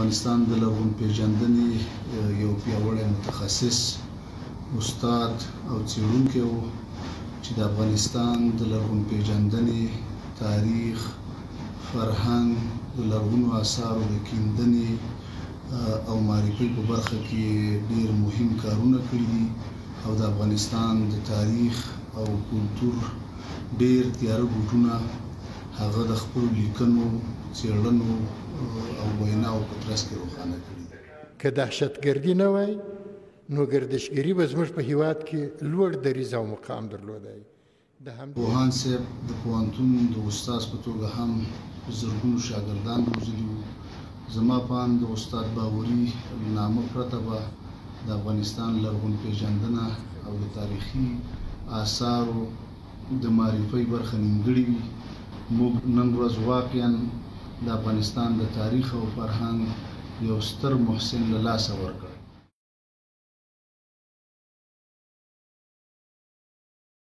افغانستان د لرغونپېژندنې یو پیاوړی متخصص استاد او څېړونکی و چې د افغانستان د لرغونپېژندنې تاریخ فرهنګ د لرغونو آثارو د کیندنې او معرفي په برخه کې ډېر مهم کارونه کړي دي او د افغانستان د تاریخ او کلتور ډېر تیاره ګوټونه هغه د خپلو لیکنو څېړنو او ویناو په ترڅ کې روښانه کړي دي. که دهشتګردي نه وای نو ګردشګري به زموږ په هیواد کې لوړ دریځ او مقام درلودی. پوهان صاحب د پوهنتون د استاد په توګه هم زرګونو شاګردان روزلي وو. زما په اند د استاد باوري نامه پرته به د افغانستان لرغونپېژندنه او د تاریخي آثارو د معرفۍ برخه نیمګړې وي. موږ نن ورځ واقعا د افغانستان د تاریخ او فرهنګ یو ستر محسن له لاسه ورکړ.